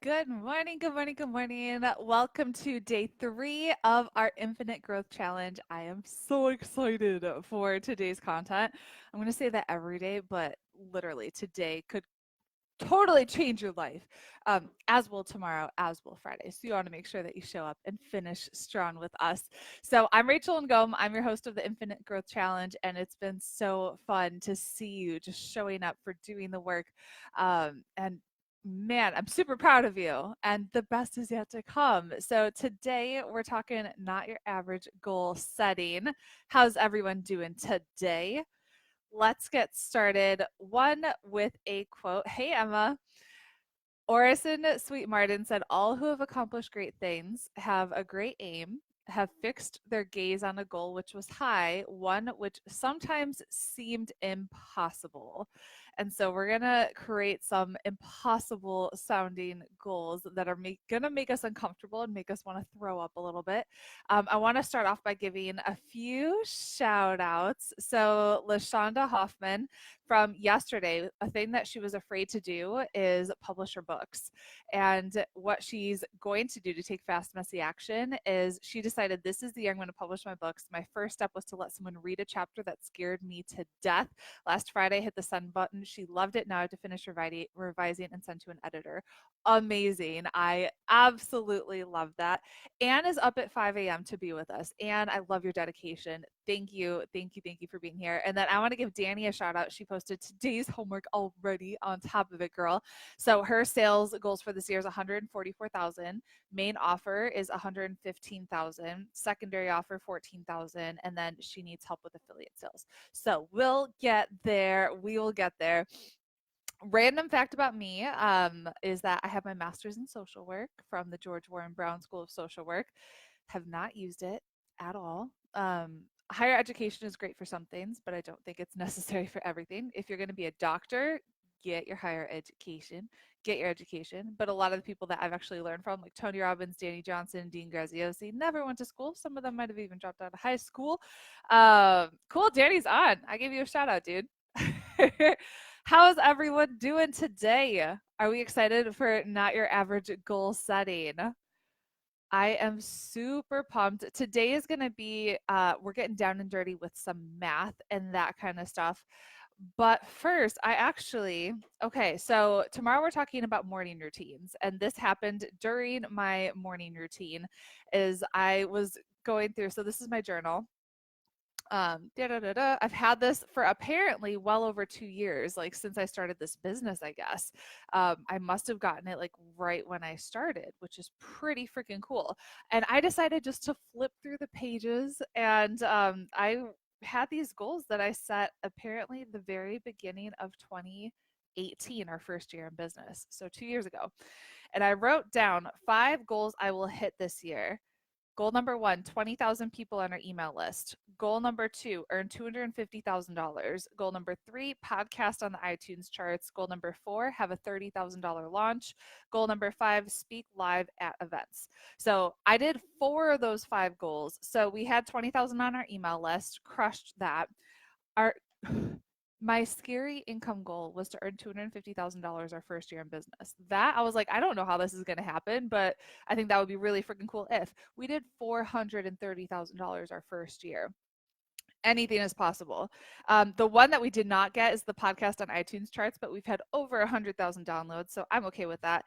Good morning, good morning, good morning. Welcome to day 3 of our Infinite Growth Challenge. I am so excited for today's content. I'm going to say that every day, but literally today could totally change your life, as will tomorrow, as will Friday. So you want to make sure that you show up and finish strong with us. So I'm Rachel Ngom. I'm your host of the Infinite Growth Challenge, and it's been so fun to see you just showing up for doing the work. And man, I'm super proud of you, and the best is yet to come. So today we're talking not your average goal setting. How's everyone doing today? Let's get started. One with a quote. Hey, Emma. Orison Sweet Martin said, "All who have accomplished great things have a great aim, have fixed their gaze on a goal which was high, one which sometimes seemed impossible." And so we're going to create some impossible sounding goals that are going to make us uncomfortable and make us want to throw up a little bit. I want to start off by giving a few shout outs. So, LaShonda Hoffman from yesterday, a thing that she was afraid to do is publish her books. And what she's going to do to take fast, messy action is she decided, this is the year I'm going to publish my books. My first step was to let someone read a chapter that scared me to death. Last Friday, hit the send button. She loved it. Now I have to finish revising and send to an editor. Amazing. I absolutely love that. Anne is up at 5 a.m. to be with us. Anne, I love your dedication. Thank you. Thank you. Thank you for being here. And then I want to give Danny a shout out. She posted today's homework already on top of it, girl. So her sales goals for this year is 144,000. Main offer is 115,000. Secondary offer 14,000. And then she needs help with affiliate sales. So we'll get there. We will get there. Random fact about me is that I have my master's in social work from the George Warren Brown School of Social Work. Have not used it at all. Higher education is great for some things, but I don't think it's necessary for everything. If you're going to be a doctor, get your higher education, get your education. But a lot of the people that I've actually learned from, like Tony Robbins, Danny Johnson, Dean Graziosi, never went to school. Some of them might have even dropped out of high school. Cool, Danny's on. I gave you a shout out, dude. How's everyone doing today? Are we excited for not your average goal setting? I am super pumped. Today is going to be, we're getting down and dirty with some math and that kind of stuff. But first, okay, so tomorrow we're talking about morning routines. And this happened during my morning routine is I was going through, so this is my journal. I've had this for apparently well over 2 years, like since I started this business, I guess. I must have gotten it like right when I started, which is pretty freaking cool. And I decided just to flip through the pages, and I had these goals that I set apparently the very beginning of 2018, our first year in business. So 2 years ago. And I wrote down 5 goals I will hit this year. Goal number 1, 20,000 people on our email list. Goal number 2, earn $250,000. Goal number 3, podcast on the iTunes charts. Goal number 4, have a $30,000 launch. Goal number 5, speak live at events. So I did 4 of those 5 goals. So we had 20,000 on our email list, crushed that. Our my scary income goal was to earn $250,000 our first year in business. That I was like, I don't know how this is going to happen, but I think that would be really freaking cool if we did $430,000 our first year. Anything is possible. The one that we did not get is the podcast on iTunes charts, but we've had over 100,000 downloads, so I'm okay with that.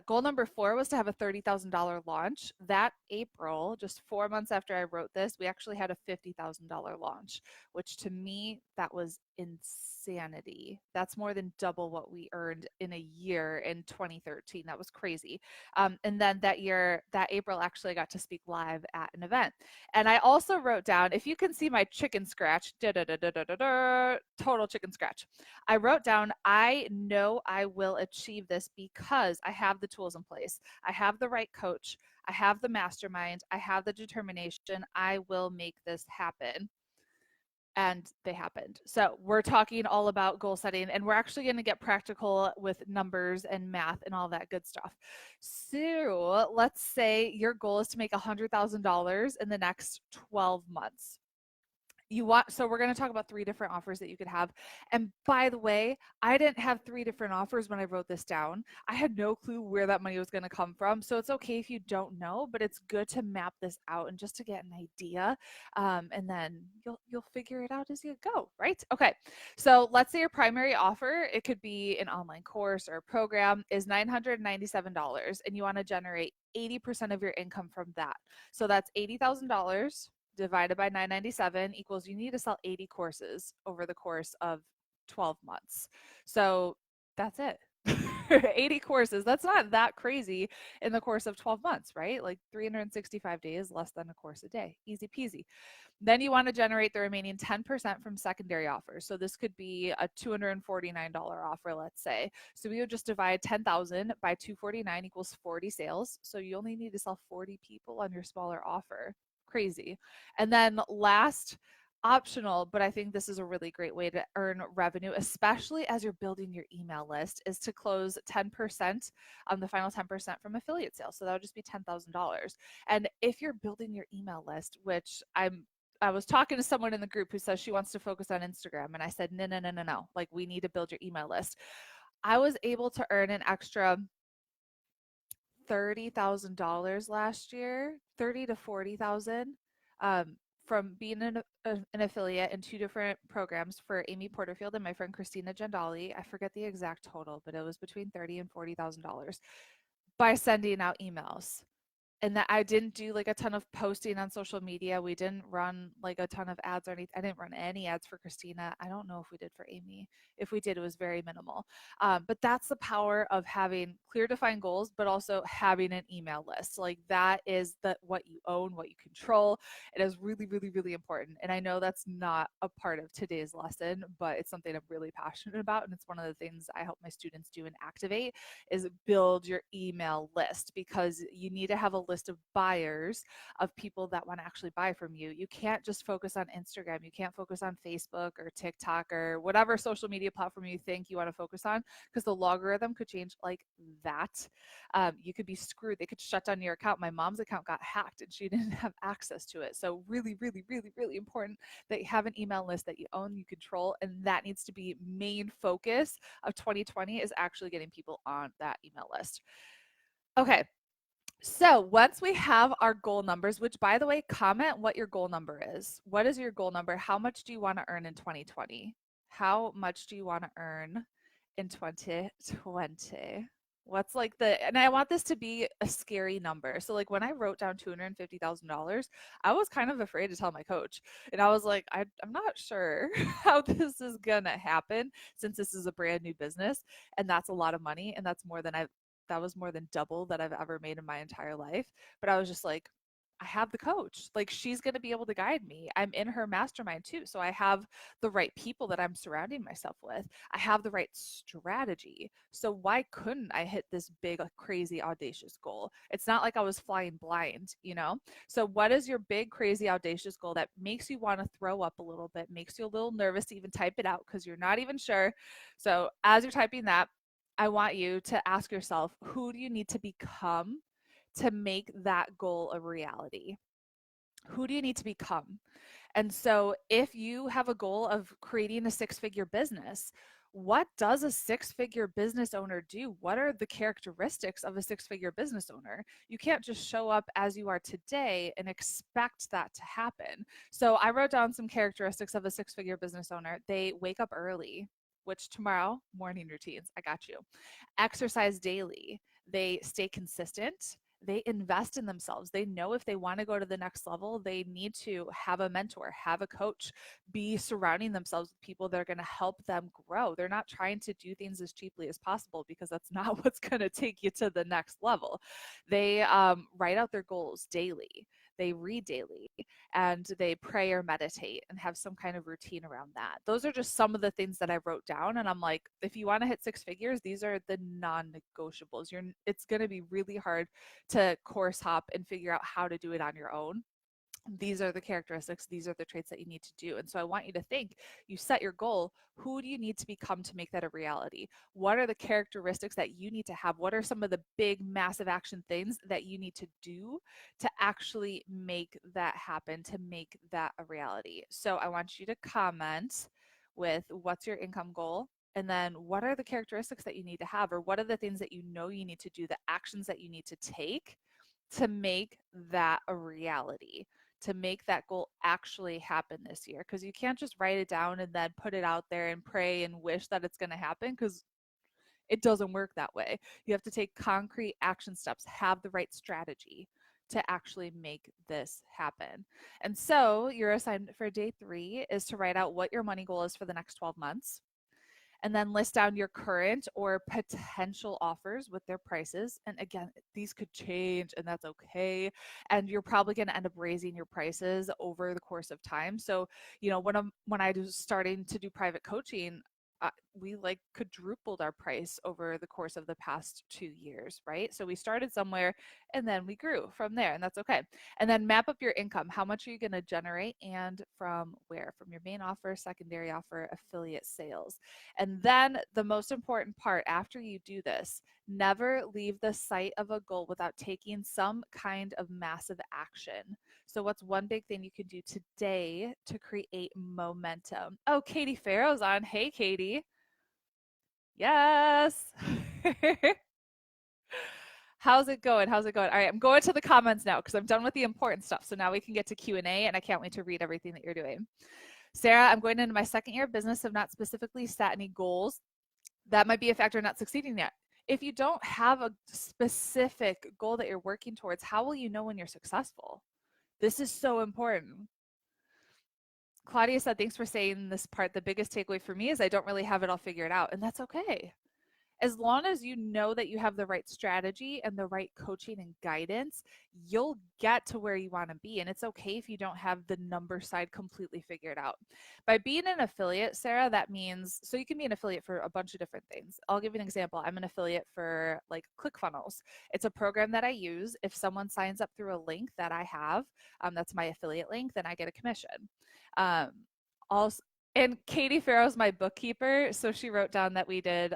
Goal number 4 was to have a $30,000 launch. That April, just 4 months after I wrote this, we actually had a $50,000 launch, which to me, that was insanity. That's more than double what we earned in a year in 2013. That was crazy. And then that year, that April, actually got to speak live at an event. And I also wrote down, if you can see my chicken scratch, total chicken scratch. I wrote down, I know I will achieve this because I have the tools in place. I have the right coach. I have the mastermind. I have the determination. I will make this happen. And they happened. So we're talking all about goal setting, and we're actually going to get practical with numbers and math and all that good stuff. So let's say your goal is to make $100,000 in the next 12 months. So we're going to talk about three different offers that you could have. And by the way, I didn't have three different offers when I wrote this down. I had no clue where that money was going to come from. So it's okay if you don't know, but it's good to map this out and just to get an idea. And then you'll figure it out as you go, right? Okay. So let's say your primary offer, it could be an online course or a program, is $997, and you want to generate 80% of your income from that. So that's $80,000 divided by 997 equals you need to sell 80 courses over the course of 12 months. So that's it. 80 courses. That's not that crazy in the course of 12 months, right? Like 365 days, less than a course a day. Easy peasy. Then you want to generate the remaining 10% from secondary offers. So this could be a $249 offer, let's say. So we would just divide 10,000 by 249 equals 40 sales. So you only need to sell 40 people on your smaller offer. Crazy. And then last, optional, but I think this is a really great way to earn revenue, especially as you're building your email list, is to close 10% on the final 10% from affiliate sales. So that would just be $10,000. And if you're building your email list, which I was talking to someone in the group who says she wants to focus on Instagram. And I said, no, no, no, no, no. Like, we need to build your email list. I was able to earn an extra $30,000 last year, 30 to 40,000, from being an affiliate in two different programs for Amy Porterfield and my friend Christina Gendali. I forget the exact total, but it was between $30,000 and $40,000 by sending out emails. And that I didn't do like a ton of posting on social media. We didn't run like a ton of ads or anything. I didn't run any ads for Christina. I don't know if we did for Amy. If we did, it was very minimal. But that's the power of having clear defined goals, but also having an email list. Like, that is what you own, what you control. It is really, really, really important. And I know that's not a part of today's lesson, but it's something I'm really passionate about. And it's one of the things I help my students do and activate, is build your email list, because you need to have a list of buyers, of people that want to actually buy from you. You can't just focus on Instagram. You can't focus on Facebook or TikTok or whatever social media platform you think you want to focus on, because the logarithm could change like that. You could be screwed. They could shut down your account. My mom's account got hacked and she didn't have access to it. So really, really, really, really important that you have an email list that you own, you control, and that needs to be main focus of 2020, is actually getting people on that email list. Okay, so once we have our goal numbers, which, by the way, comment what your goal number is. What is your goal number? How much do you want to earn in 2020? How much do you want to earn in 2020? What's like and I want this to be a scary number. So like when I wrote down $250,000, I was kind of afraid to tell my coach. And I was like, I'm not sure how this is gonna happen, since this is a brand new business and that's a lot of money, and that was more than double that I've ever made in my entire life. But I was just like, I have the coach. Like, she's going to be able to guide me. I'm in her mastermind too. So I have the right people that I'm surrounding myself with. I have the right strategy. So why couldn't I hit this big, crazy, audacious goal? It's not like I was flying blind, you know? So what is your big, crazy, audacious goal that makes you want to throw up a little bit, makes you a little nervous to even type it out because you're not even sure? So as you're typing that, I want you to ask yourself, who do you need to become to make that goal a reality? Who do you need to become? And so if you have a goal of creating a six-figure business, what does a six-figure business owner do? What are the characteristics of a six-figure business owner? You can't just show up as you are today and expect that to happen. So I wrote down some characteristics of a six-figure business owner. They wake up early, which tomorrow, morning routines, I got you. Exercise daily. They stay consistent. They invest in themselves. They know if they want to go to the next level, they need to have a mentor, have a coach, be surrounding themselves with people that are going to help them grow. They're not trying to do things as cheaply as possible, because that's not what's going to take you to the next level. They write out their goals daily. They read daily, and they pray or meditate and have some kind of routine around that. Those are just some of the things that I wrote down. And I'm like, if you want to hit six figures, these are the non-negotiables. It's going to be really hard to course hop and figure out how to do it on your own. These are the characteristics, these are the traits that you need to do. And so I want you to think, you set your goal, who do you need to become to make that a reality? What are the characteristics that you need to have? What are some of the big, massive action things that you need to do to actually make that happen, to make that a reality? So I want you to comment with what's your income goal? And then what are the characteristics that you need to have? Or what are the things that you know you need to do, the actions that you need to take to make that a reality? To make that goal actually happen this year, because you can't just write it down and then put it out there and pray and wish that it's going to happen, because it doesn't work that way. You have to take concrete action steps, have the right strategy to actually make this happen. And so your assignment for day 3 is to write out what your money goal is for the next 12 months, and then list down your current or potential offers with their prices. And again, these could change, and that's okay. And you're probably going to end up raising your prices over the course of time. So, when I was starting to do private coaching, we like quadrupled our price over the course of the past 2 years, right? So we started somewhere and then we grew from there, and that's okay. And then map up your income. How much are you going to generate and from where? From your main offer, secondary offer, affiliate sales. And then the most important part after you do this, never leave the sight of a goal without taking some kind of massive action. So, what's one big thing you can do today to create momentum? Oh, Katie Farrow's on. Hey, Katie. Yes. How's it going? How's it going? All right, I'm going to the comments now because I'm done with the important stuff. So now we can get to Q&A, and I can't wait to read everything that you're doing. Sarah, I'm going into my second year of business, have not specifically set any goals. That might be a factor in not succeeding yet. If you don't have a specific goal that you're working towards, how will you know when you're successful? This is so important. Claudia said, thanks for saying this part. The biggest takeaway for me is I don't really have it all figured out, and that's okay. As long as you know that you have the right strategy and the right coaching and guidance, you'll get to where you want to be. And it's okay if you don't have the number side completely figured out. By being an affiliate, Sarah, that means so you can be an affiliate for a bunch of different things. I'll give you an example. I'm an affiliate for like ClickFunnels. It's a program that I use. If someone signs up through a link that I have, that's my affiliate link, then I get a commission. Um, also, and Katie Farrow's my bookkeeper, so she wrote down that we did,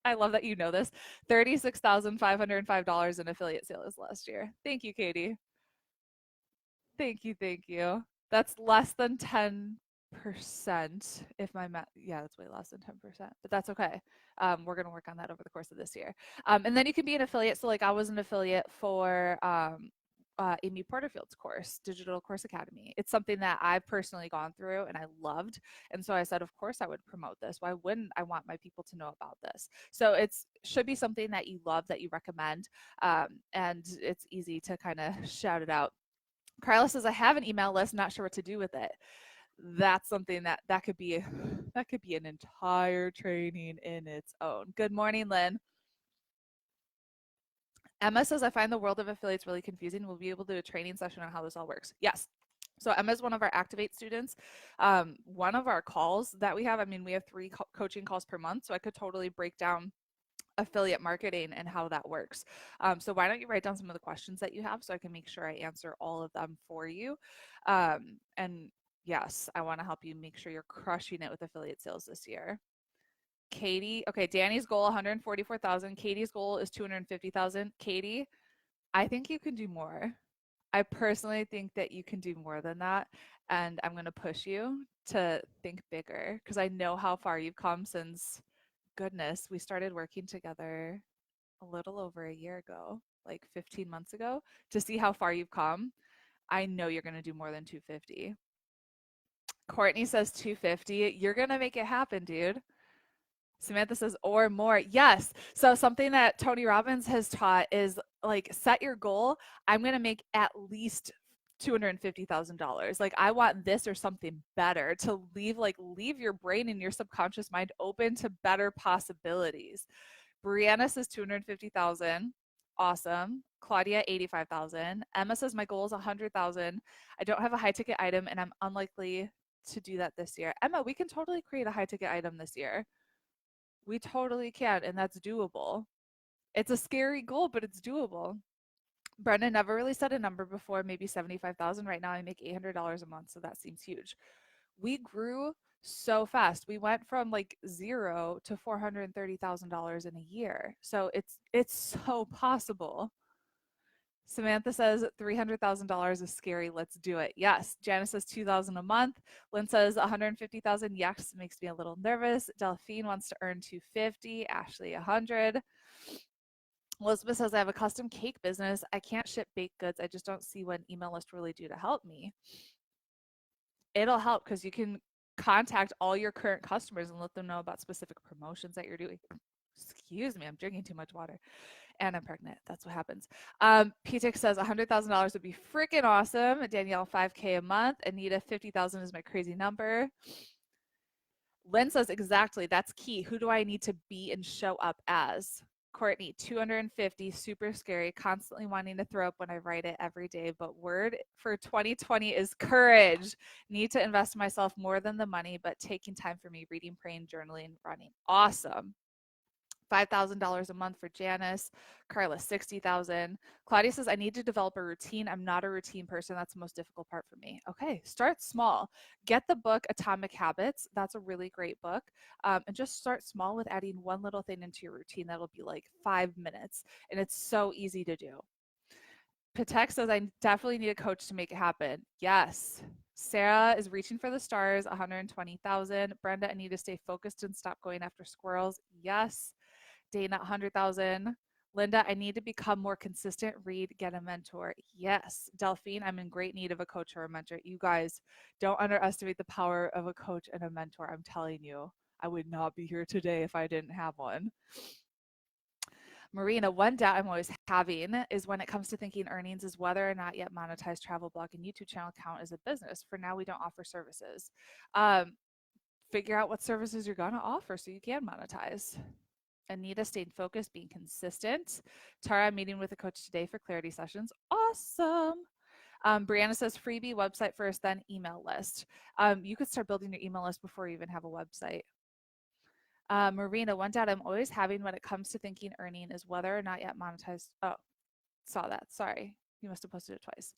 I love that you know this, $36,505 in affiliate sales last year. Thank you, Katie. Thank you, thank you. That's less than 10%. If my math, yeah, that's way less than 10%, but that's okay. We're going to work on that over the course of this year. And then you can be an affiliate. So, like, I was an affiliate for Amy Porterfield's course, Digital Course Academy. It's something that I've personally gone through and I loved. And so I said, of course, I would promote this. Why wouldn't I want my people to know about this? So it's should be something that you love, that you recommend, and it's easy to kind of shout it out. Carla says, I have an email list, not sure what to do with it. That's something that could be an entire training in its own. Good morning, Lynn. Emma says, I find the world of affiliates really confusing. We'll be able to do a training session on how this all works. Yes. So Emma is one of our Activate students. One of our calls that we have, I mean, we have 3 coaching calls per month, so I could totally break down affiliate marketing and how that works. So why don't you write down some of the questions that you have so I can make sure I answer all of them for you. And yes, I want to help you make sure you're crushing it with affiliate sales this year. Katie, okay, Danny's goal 144,000. Katie's goal is 250,000. Katie, I think you can do more. I personally think that you can do more than that, and I'm going to push you to think bigger because I know how far you've come since, goodness, we started working together a little over a year ago, like 15 months ago. To see how far you've come, I know you're going to do more than 250. Courtney says 250. You're going to make it happen, dude. Samantha says, or more. Yes. So something that Tony Robbins has taught is like set your goal. I'm going to make at least $250,000. Like I want this or something better, to leave your brain and your subconscious mind open to better possibilities. Brianna says 250,000. Awesome. Claudia 85,000. Emma says my goal is 100,000. I don't have a high ticket item and I'm unlikely to do that this year. Emma, we can totally create a high ticket item this year. We totally can, and that's doable. It's a scary goal, but it's doable. Brenda never really said a number before, maybe 75,000. Right now I make $800 a month, so that seems huge. We grew so fast. We went from like 0 to $430,000 in a year. So it's so possible. Samantha says $300,000 is scary. Let's do it. Yes. Janice says 2,000 a month. Lynn says 150,000. Yes, makes me a little nervous. Delphine wants to earn 250. Ashley 100. Elizabeth says I have a custom cake business. I can't ship baked goods. I just don't see what an email list really do to help me. It'll help because you can contact all your current customers and let them know about specific promotions that you're doing. Excuse me, I'm drinking too much water. And I'm pregnant. That's what happens. PTIC says $100,000 would be freaking awesome. Danielle, 5K a month. Anita, 50,000 is my crazy number. Lynn says exactly. That's key. Who do I need to be and show up as? Courtney, 250, super scary, constantly wanting to throw up when I write it every day. But word for 2020 is courage. Need to invest in myself more than the money, but taking time for me, reading, praying, journaling, running. Awesome. $5,000 a month for Janice. Carla, 60,000. Claudia says, I need to develop a routine. I'm not a routine person. That's the most difficult part for me. Okay, start small. Get the book Atomic Habits. That's a really great book. And just start small with adding one little thing into your routine. That'll be like 5 minutes. And it's so easy to do. Patek says, I definitely need a coach to make it happen. Yes. Sarah is reaching for the stars, 120,000. Brenda, I need to stay focused and stop going after squirrels. Yes. Dana, 100,000. Linda, I need to become more consistent. Read, get a mentor. Yes. Delphine, I'm in great need of a coach or a mentor. You guys don't underestimate the power of a coach and a mentor. I'm telling you, I would not be here today if I didn't have one. Marina, one doubt I'm always having is when it comes to thinking earnings is whether or not yet monetized travel blog and YouTube channel count as a business. For now, we don't offer services. Figure out what services you're going to offer so you can monetize. Anita, staying focused, being consistent. Tara, meeting with a coach today for clarity sessions. Awesome. Brianna says freebie, website first, then email list. You could start building your email list before you even have a website. Marina, one doubt I'm always having when it comes to thinking earning is whether or not yet monetized. Oh, saw that. Sorry. You must have posted it twice.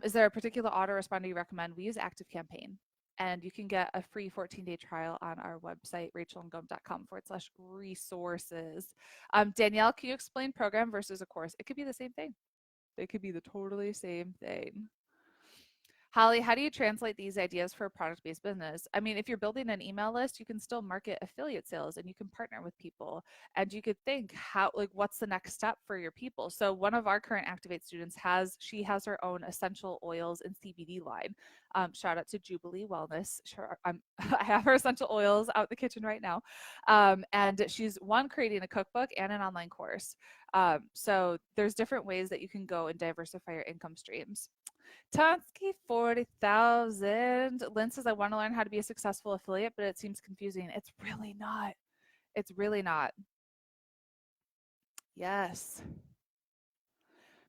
Is there a particular autoresponder you recommend? We use ActiveCampaign. And you can get a free 14-day trial on our website, rachelandgom.com/resources. Danielle, can you explain program versus a course? It could be the same thing. It could be the totally same thing. Holly, how do you translate these ideas for a product-based business? I mean, if you're building an email list, you can still market affiliate sales and you can partner with people and you could think how, like, what's the next step for your people? So one of our current Activate students she has her own essential oils and CBD line. Shout out to Jubilee Wellness. Sure, I have her essential oils out in the kitchen right now. And she's creating a cookbook and an online course. So there's different ways that you can go and diversify your income streams. Tonsky 40,000. Lynn says, I want to learn how to be a successful affiliate, but it seems confusing. It's really not. It's really not. Yes.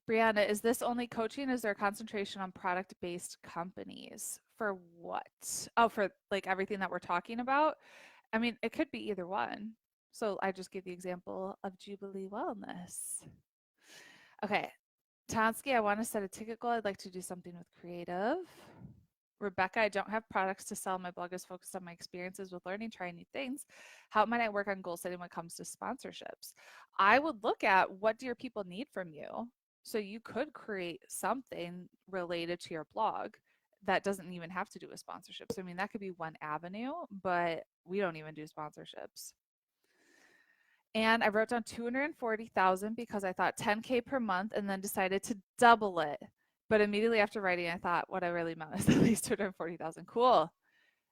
Brianna, is this only coaching? Is there a concentration on product-based companies? For what? Oh, for like everything that we're talking about? I mean, it could be either one. So I just gave the example of Jubilee Wellness. Okay. Tonsky, I want to set a ticket goal. I'd like to do something with creative. Rebecca, I don't have products to sell. My blog is focused on my experiences with learning, trying new things. How might I work on goal setting when it comes to sponsorships? I would look at what do your people need from you? So you could create something related to your blog that doesn't even have to do with sponsorships. I mean, that could be one avenue, but we don't even do sponsorships. And I wrote down 240,000 because I thought 10K per month and then decided to double it. But immediately after writing, I thought what I really meant is at least 240,000. Cool.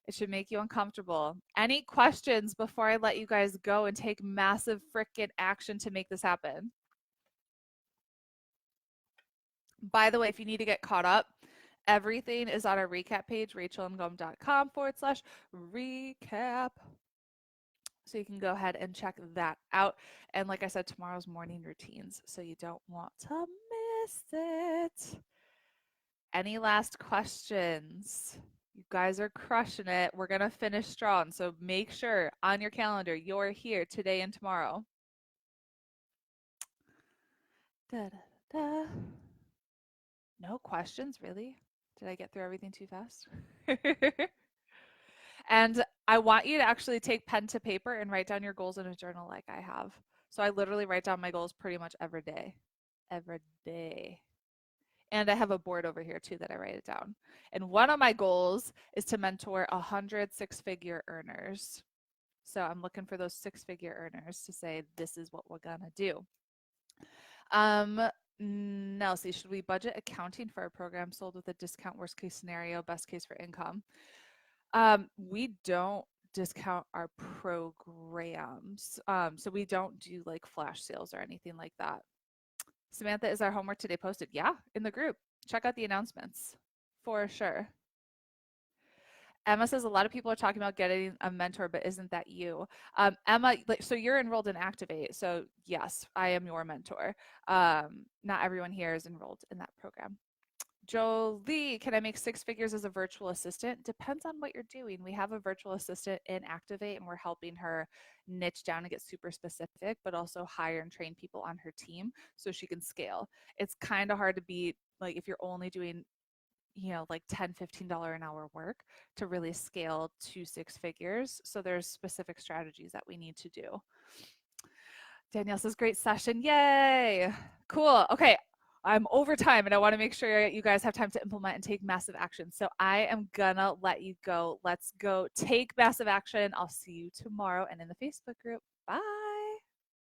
It should make you uncomfortable. Any questions before I let you guys go and take massive frickin' action to make this happen? By the way, if you need to get caught up, everything is on our recap page, rachelandgom.com/recap. So you can go ahead and check that out. And like I said, tomorrow's morning routines, so you don't want to miss it. Any last questions? You guys are crushing it. We're going to finish strong. So make sure on your calendar you're here today and tomorrow. Da, da, da. No questions, really? Did I get through everything too fast? And I want you to actually take pen to paper and write down your goals in a journal like I have. So I literally write down my goals pretty much every day. Every day. And I have a board over here too that I write it down. And one of my goals is to mentor 100 six-figure earners. So I'm looking for those six-figure earners to say, this is what we're gonna do. Nelsie, should we budget accounting for a program sold with a discount, worst case scenario, best case for income? We don't discount our programs. So we don't do like flash sales or anything like that. Samantha, is our homework today posted? Yeah, in the group. Check out the announcements for sure. Emma says a lot of people are talking about getting a mentor, but isn't that you? Emma, so you're enrolled in Activate. So yes, I am your mentor. Not everyone here is enrolled in that program. Jolie, can I make six figures as a virtual assistant? Depends on what you're doing. We have a virtual assistant in Activate, and we're helping her niche down and get super specific, but also hire and train people on her team so she can scale. It's kind of hard to beat, like, if you're only doing, like $10, $15 an hour work to really scale to six figures. So there's specific strategies that we need to do. Danielle says, great session. Yay. Cool. Okay. I'm over time and I want to make sure you guys have time to implement and take massive action. So I am gonna let you go. Let's go take massive action. I'll see you tomorrow and in the Facebook group. Bye.